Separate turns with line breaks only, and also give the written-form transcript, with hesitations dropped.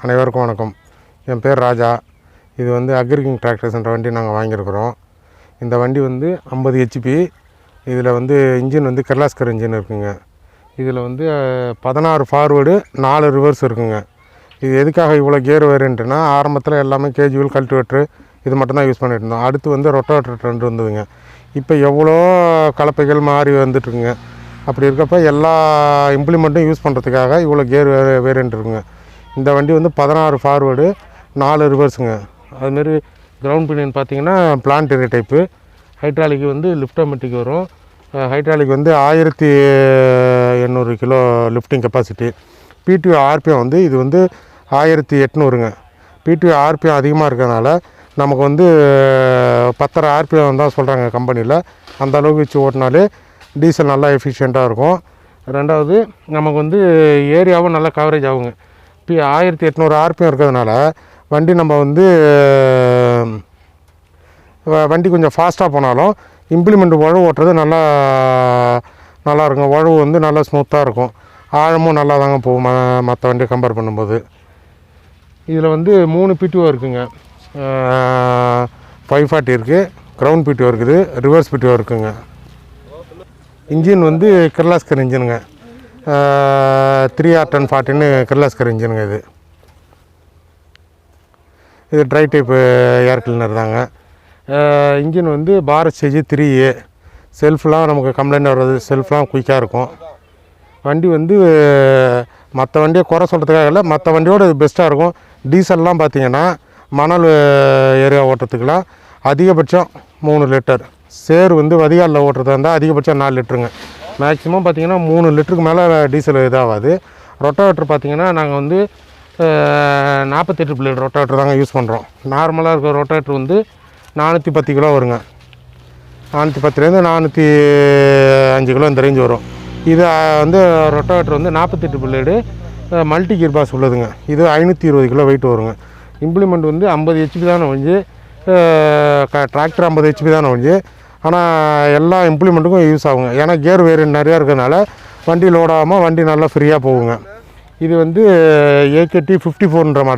அனைவருக்கும் வணக்கம். என் பேர் ராஜா. இது வந்து அக்ரிகிங் டிராக்டர்ஸ்ன்ற வண்டி நாங்கள் வாங்கியிருக்கிறோம். இந்த வண்டி வந்து 50 HP. இதில் வந்து இன்ஜின் வந்து கிர்லாஸ்கர் இன்ஜின் இருக்குங்க. இதில் வந்து 16 ஃபார்வேர்டு 4 ரிவர்ஸ் இருக்குங்க. இது எதுக்காக இவ்வளோ கியர் வேரியண்ட்டுனா, ஆரம்பத்தில் எல்லாமே கேஜுவல் கல்டிவேட்ரு இது மட்டும்தான் யூஸ் பண்ணிட்டு இருந்தோம். அடுத்து வந்து ரொட்டாவேட்டர் ட்ரெண்ட் வந்ததுங்க. இப்போ எவ்வளோ கலப்பைகள் மாறி வந்துட்டுருக்குங்க. அப்படி இருக்கப்போ எல்லா இம்ப்ளிமெண்ட்டும் யூஸ் பண்ணுறதுக்காக இவ்வளோ கியர் வேரியண்ட் இருக்குங்க. இந்த வண்டி வந்து 16 ஃபார்வேர்டு 4 ரிவர்ஸுங்க. அதுமாரி கிரவுண்ட் பினியன் பார்த்தீங்கன்னா பிளான்டரி டைப்பு. ஹைட்ராலிக் வந்து லிஃப்டாமெட்டிக் வரும். ஹைட்ராலிக் வந்து 1800 kilo lifting capacity. PTO RPM வந்து இது வந்து 1800ங்க. பிடிஓ ஆர்பிஎம் அதிகமாக இருக்கிறதுனால நமக்கு வந்து 10.5 ஆர்பிஎம் தான் சொல்கிறாங்க கம்பெனியில். அந்த அளவுக்கு வச்சு ஓட்டினாலே டீசல் நல்லா எஃபிஷியண்ட்டாக இருக்கும். ரெண்டாவது நமக்கு வந்து ஏரியாவும் நல்லா கவரேஜ் ஆகுங்க. 1800 ஆர்பிஎம் இருக்கிறதுனால வண்டி நம்ம வந்து வண்டி கொஞ்சம் ஃபாஸ்ட்டாக போனாலும் இம்ப்ளிமெண்ட் உழவு ஓட்டுறது நல்லா இருக்கும். உழவு வந்து நல்லா ஸ்மூத்தாக இருக்கும். ஆழமும் நல்லா தாங்க போகும் மற்ற வண்டியை கம்பேர் பண்ணும்போது. இதில் வந்து 3 பிடிஓ இருக்குங்க. 540 இருக்குது, கிரவுண்ட் பிடிஓ இருக்குது, ரிவர்ஸ் பிடிஓ இருக்குங்க. இன்ஜின் வந்து கிர்லாஸ்கர் இன்ஜினுங்க. 3R1040 கிர்லாஸ்கர் இன்ஜினுங்க. இது ட்ரை டைப்பு ஏர் கிளீனர் தாங்க. இன்ஜின் வந்து பாரத் ஸ்டேஜ் 3A. செல்ஃப்லாம் நமக்கு கம்ப்ளைண்ட் வர்றது, செல்ஃப்லாம் குயிக்காக இருக்கும். வண்டி வந்து மற்ற வண்டியை குறை சொல்கிறதுக்காக இல்லை, மற்ற வண்டியோடு இது பெஸ்ட்டாக இருக்கும். டீசல்லாம் பார்த்திங்கன்னா மணல் ஏரியா ஓட்டுறதுக்கெலாம் அதிகபட்சம் 3 லிட்டர். சேர் வந்து வடிகாலில் ஓட்டுறதா இருந்தால் அதிகபட்சம் 4 லிட்டருங்க. மேக்ஸிமம் பார்த்திங்கன்னா 3 லிட்டருக்கு மேலே டீசல் இதாகாது. ரொட்டாவேட்டர் பார்த்திங்கன்னா நாங்கள் வந்து 48 பிளேட் ரொட்டாவேட்டர் தாங்க யூஸ் பண்ணுறோம். நார்மலாக இருக்கிற ரொட்டாவேட்டர் வந்து 410 கிலோ வருங்க. 410லேருந்து 405 கிலோ இந்த ரேஞ்சு வரும். இது வந்து ரொட்டாவேட்டர் வந்து 48 பிளேடு மல்டி கியர் பாக்ஸ் உள்ளதுங்க. இது 520 கிலோ வெயிட் வருங்க. இம்ப்ளிமெண்ட் வந்து 50 HP தானே ஒழிஞ்சு, டிராக்டர் 50 HP தானே ஒழிஞ்சு, ஆனால் எல்லா இம்ப்ளிமெண்ட்டுக்கும் யூஸ் ஆகுங்க. ஏன்னா கியர் வேரியன்ட் நிறையா இருக்கிறதுனால வண்டி லோடாகாமல் வண்டி நல்லா ஃப்ரீயாக போகுங்க. இது வந்து AKT54ன்ற மாடல்.